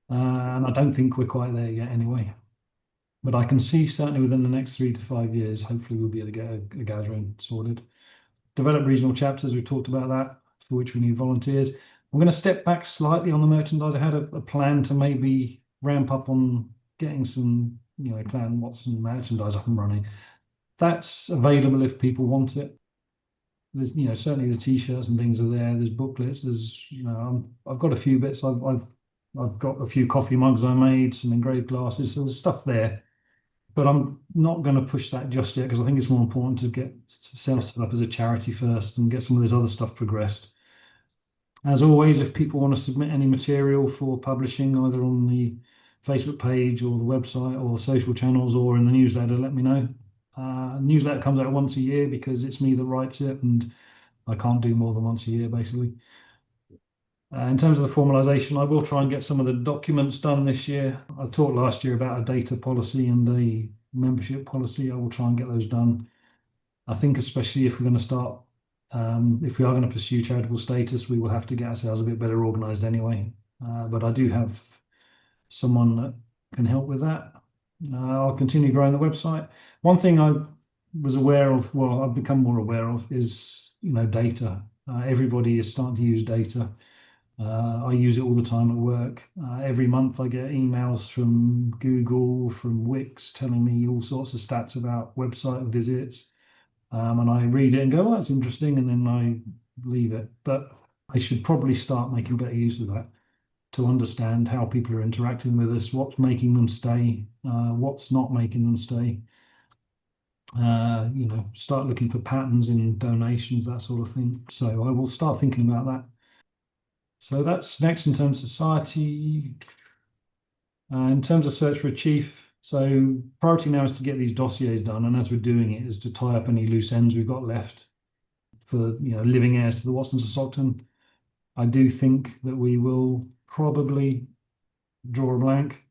And I don't think we're quite there yet anyway. But I can see certainly within the next 3 to 5 years, hopefully we'll be able to get a gathering sorted. Develop regional chapters, we've talked about that, for which we need volunteers. I'm going to step back slightly on the merchandise. I had a plan to maybe ramp up on getting some, Clan Watson merchandise up and running. That's available if people want it. there's, you know, certainly the t-shirts and things are there. There's booklets. There's, you know, I've got a few bits. I've got a few coffee mugs I made, some engraved glasses. So there's stuff there, but I'm not going to push that just yet because I think it's more important to get set up as a charity first and get some of this other stuff progressed. As always, if people want to submit any material for publishing, either on the Facebook page or the website or social channels or in the newsletter, let me know. Newsletter comes out once a year because it's me that writes it, and I can't do more than once a year, basically. In terms of the formalization, I will try and get some of the documents done this year. I talked last year about a data policy and a membership policy. I will try and get those done. I think especially if we're going to start, if we are going to pursue charitable status, we will have to get ourselves a bit better organized anyway. But I do have someone that can help with that. I'll continue growing the website. One thing I was aware of, well, I've become more aware of, is, you know, data. Everybody is starting to use data. I use it all the time at work. Every month I get emails from Google, from Wix, telling me all sorts of stats about website visits. And I read it and go, oh, that's interesting, and then I leave it. But I should probably start making better use of that to understand how people are interacting with us, what's making them stay, what's not making them stay. You know, start looking for patterns in donations, that sort of thing. So I will start thinking about that. So that's next in terms of society. In terms of search for a chief, so priority now is to get these dossiers done, and as we're doing it, is to tie up any loose ends we've got left for, you know, living heirs to the Watsons of Stockton. I do think that we will probably draw a blank.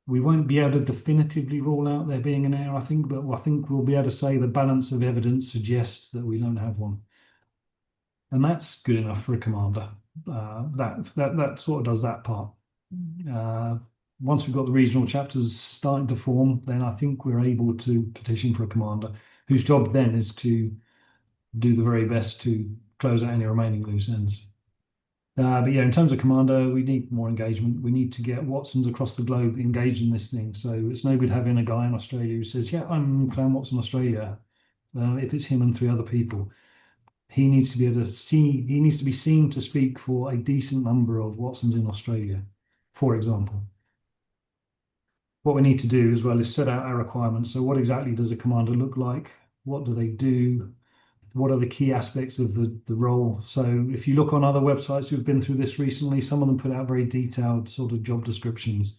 We won't be able to definitively rule out there being an heir, I think, but I think we'll be able to say the balance of evidence suggests that we don't have one, and that's good enough for a commander. That sort of does that part. Once we've got the regional chapters starting to form, then I think we're able to petition for a commander, whose job then is to do the very best to close out any remaining loose ends. But yeah, in terms of commander, we need more engagement. We need to get Watsons across the globe engaged in this thing. So it's no good having a guy in Australia who says, yeah, I'm Clan Watson Australia. If it's him and 3 other people, he needs to be able to see, he needs to be seen to speak for a decent number of Watsons in Australia, for example. What we need to do as well is set out our requirements. So what exactly does a commander look like? What do they do? What are the key aspects of the role? So if you look on other websites who've been through this recently, some of them put out very detailed sort of job descriptions,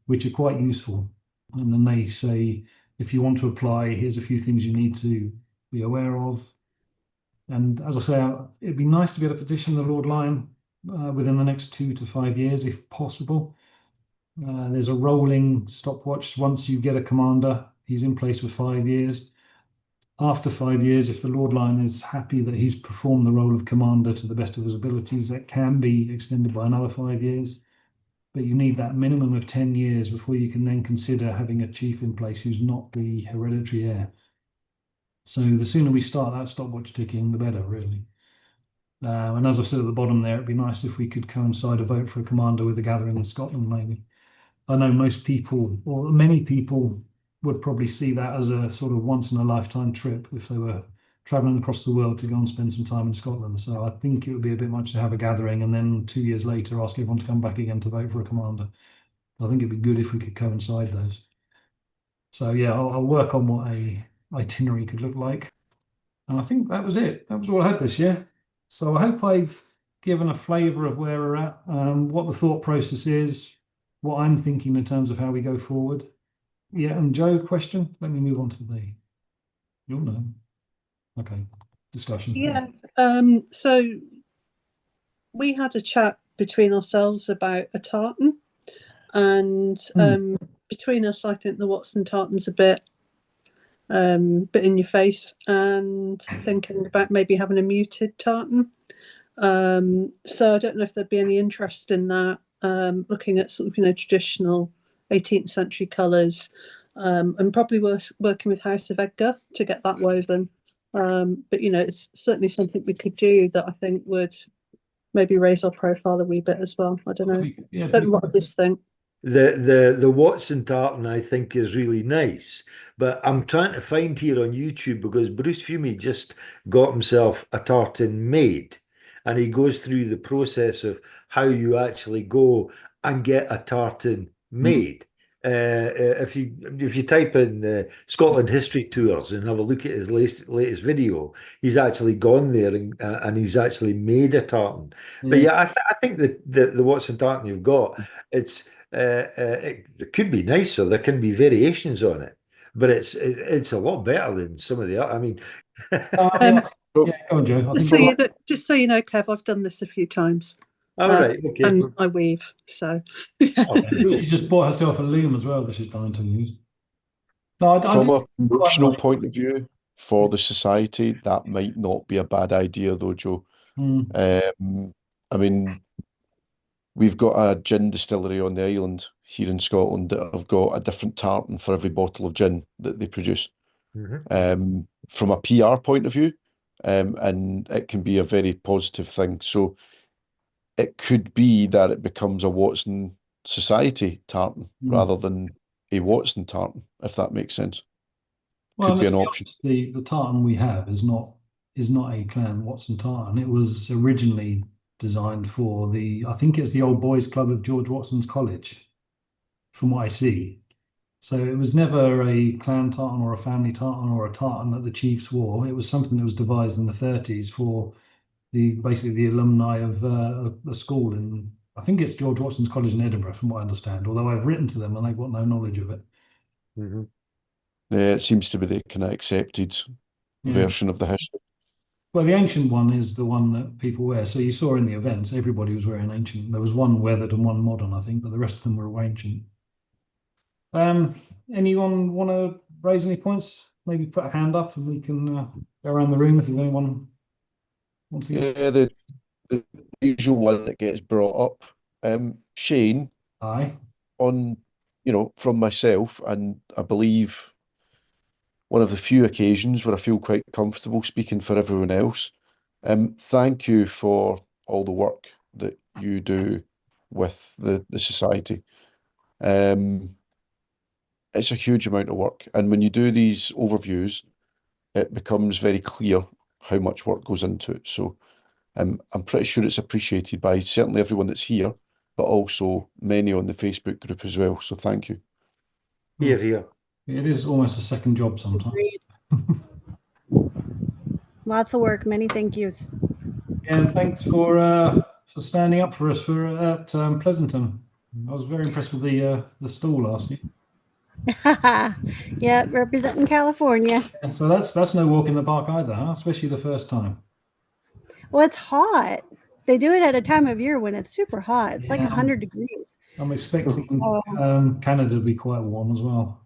which are quite useful. And then they say, if you want to apply, here's a few things you need to be aware of. And as I say, it'd be nice to be able to petition the Lord Lion within the next 2 to 5 years, if possible. There's a rolling stopwatch. Once you get a commander, he's in place for 5 years. After 5 years, if the Lord Lion is happy that he's performed the role of commander to the best of his abilities, that can be extended by another 5 years. But you need that minimum of 10 years before you can then consider having a chief in place who's not the hereditary heir. So the sooner we start that stopwatch ticking, the better, really. And as I've said at the bottom there, it'd be nice if we could coincide a vote for a commander with a gathering in Scotland, maybe. I know most people, or many people, would probably see that as a sort of once-in-a-lifetime trip if they were traveling across the world to go and spend some time in Scotland. So I think it would be a bit much to have a gathering and then 2 years later ask everyone to come back again to vote for a commander. I think it'd be good if we could coincide those. So yeah, I'll work on what a itinerary could look like. And I think that was it. That was all I had this year. So I hope I've given a flavour of where we're at, what the thought process is, what I'm thinking in terms of how we go forward. Yeah, and Joe, question? Let me move on to you'll know. Okay, discussion. Yeah, so we had a chat between ourselves about a tartan, and between us, I think the Watson tartan's a bit in your face, and thinking about maybe having a muted tartan. So I don't know if there'd be any interest in that, looking at sort of, traditional 18th century colours, and probably working with House of Edgar to get that woven. But it's certainly something we could do that I think would maybe raise our profile a wee bit as well. I don't know. Yeah, Don't know what others think. the Watson tartan I think is really nice, but I'm trying to find here on YouTube because Bruce Fumey just got himself a tartan made, and he goes through the process of how you actually go and get a tartan made. If you type in Scotland history tours and have a look at his latest video, he's actually gone there and he's actually made a tartan. But yeah, I think that the Watson tartan you've got, it could be nicer. There can be variations on it, but it's a lot better than some of the other. I mean, yeah, go on, Joe. Just so you know, Kev, I've done this a few times. all right, okay. And I weave, so. She just bought herself a loom as well that she's dying to use. No, From a promotional point of view, for the society, that might not be a bad idea, though, Joe. I mean, we've got a gin distillery on the island here in Scotland that have got a different tartan for every bottle of gin that they produce. From a PR point of view, and it can be a very positive thing. So it could be that it becomes a Watson Society tartan rather than a Watson tartan, if that makes sense. Could be an option. The tartan we have is not a Clan Watson tartan. It was originally designed for I think it's the old boys club of George Watson's college, from what I see. So it was never a clan tartan or a family tartan or a tartan that the chiefs wore. It was something that was devised in the 30s for basically the alumni of a school in, I think it's George Watson's College in Edinburgh, from what I understand, although I've written to them and they've got no knowledge of it. Yeah, it seems to be the kind of accepted version of the history. Well, the ancient one is the one that people wear. So you saw in the events, everybody was wearing ancient. There was one weathered and one modern, I think, but the rest of them were all ancient. Anyone want to raise any points? Maybe put a hand up and we can go around the room if anyone wants to. Yeah, the usual one that gets brought up. Shane. Aye. On, from myself, and I believe one of the few occasions where I feel quite comfortable speaking for everyone else. Thank you for all the work that you do with the society. It's a huge amount of work, and when you do these overviews, it becomes very clear how much work goes into it. So I'm pretty sure it's appreciated by certainly everyone that's here, but also many on the Facebook group as well. So thank you. Here. It is almost a second job sometimes. Lots of work. Many thank yous. And thanks for standing up for us at Pleasanton. I was very impressed with the stall last year. Yeah, representing California. And so that's no walk in the park either, huh? Especially the first time. Well, it's hot. They do it at a time of year when it's super hot. It's like 100 degrees. I'm expecting Canada to be quite warm as well.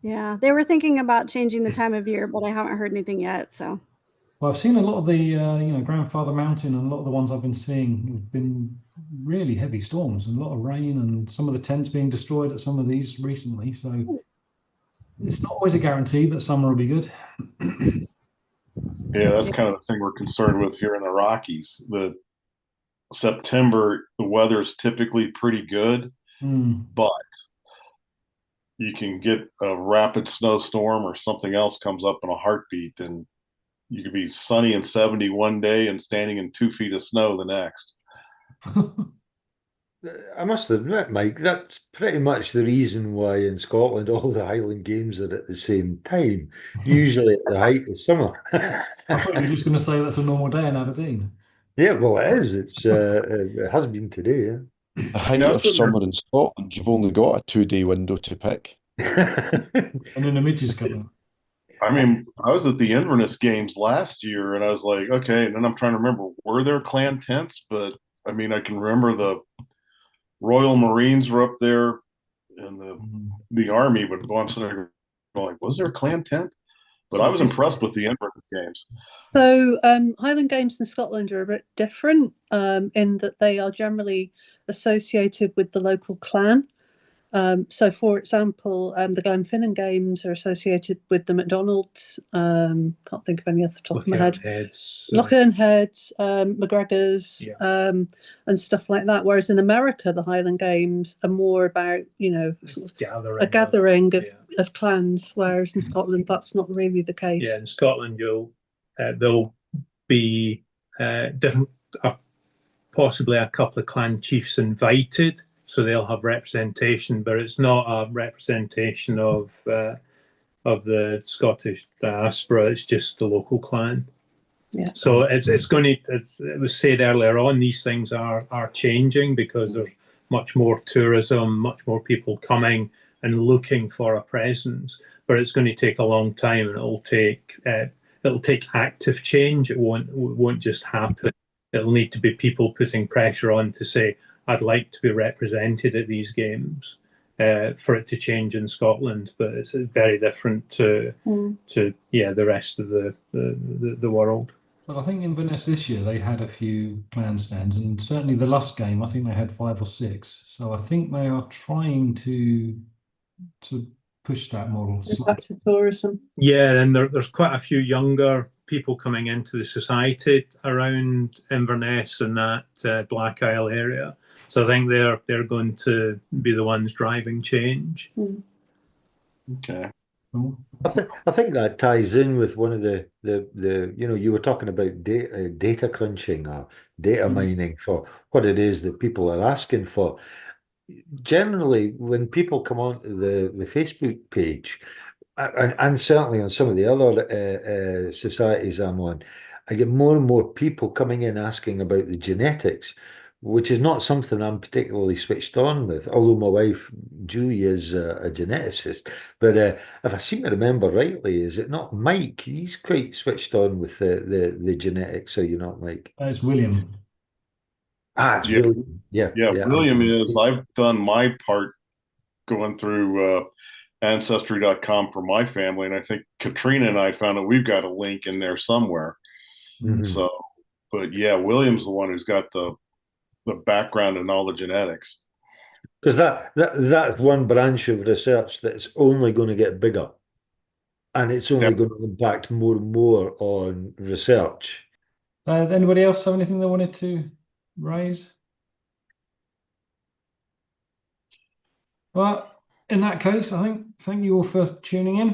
Yeah, they were thinking about changing the time of year, but I haven't heard anything yet. So. Well, I've seen a lot of the Grandfather Mountain, and a lot of the ones I've been seeing have been really heavy storms and a lot of rain, and some of the tents being destroyed at some of these recently. So it's not always a guarantee that summer will be good. Yeah, that's kind of the thing we're concerned with here in the Rockies. The September, the weather is typically pretty good, but you can get a rapid snowstorm or something else comes up in a heartbeat, and you could be sunny and 70 one day and standing in 2 feet of snow the next. I must admit, Mike, that's pretty much the reason why in Scotland all the Highland Games are at the same time, usually at the height of summer. I thought you were just going to say that's a normal day in Aberdeen. Yeah, well, it is. It has been today. Yeah. The height of summer in Scotland, you've only got a 2-day window to pick. And then the midges come. I mean, I was at the Inverness Games last year, and I was like, okay. And then I'm trying to remember, were there clan tents? But I mean, I can remember the Royal Marines were up there, and the Army would go on sitting there like, was there a clan tent? But I was impressed with the Inverness Games. So Highland Games in Scotland are a bit different in that they are generally associated with the local clan. So, for example, the Glenfinnan games are associated with the McDonald's. Can't think of any off the top of my head. Loughlin Heads, McGregor's, and stuff like that. Whereas in America, the Highland Games are more about, sort of a gathering of clans. Whereas in Scotland, that's not really the case. Yeah, in Scotland, there'll be different, possibly a couple of clan chiefs invited. So they'll have representation, but it's not a representation of the Scottish diaspora. It's just the local clan. Yeah. So it's going to. It was said earlier on. These things are changing because there's much more tourism, much more people coming and looking for a presence. But it's going to take a long time, and it'll take active change. It won't just happen. It'll need to be people putting pressure on to say, I'd like to be represented at these games for it to change in Scotland, but it's very different to the rest of the world. Well, I think in Inverness this year they had a few clan stands, and certainly the last game I think they had 5 or 6. So I think they are trying to push that model. Back to tourism. Yeah, and there's quite a few younger people coming into the society around Inverness and that Black Isle area. So I think they're going to be the ones driving change. Okay. I think that ties in with one of the you were talking about data crunching or data mining for what it is that people are asking for. Generally, when people come onto the Facebook page, and certainly on some of the other societies I'm on, I get more and more people coming in asking about the genetics, which is not something I'm particularly switched on with, although my wife, Julie, is a geneticist. But if I seem to remember rightly, is it not Mike? He's quite switched on with the genetics, are you not, Mike? It's William. It's William. Yeah. William is. I've done my part going through Ancestry.com for my family, and I think Katrina and I found out we've got a link in there somewhere. So, but yeah, William's the one who's got the background and all the genetics. Because that's one branch of research that's only going to get bigger, and it's only going to impact more and more on research. Anybody else have anything they wanted to raise? Well, in that case, I think thank you all for tuning in.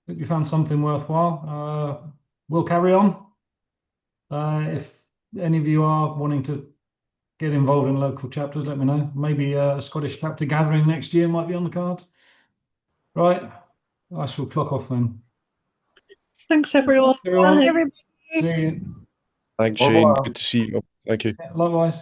Hope you found something worthwhile. We'll carry on. If any of you are wanting to get involved in local chapters, let me know. Maybe a Scottish chapter gathering next year might be on the cards. Right, I shall clock off then. Thanks, everyone. Bye, everybody. See you. Thanks, Shane. Good to see you. Thank you. Likewise.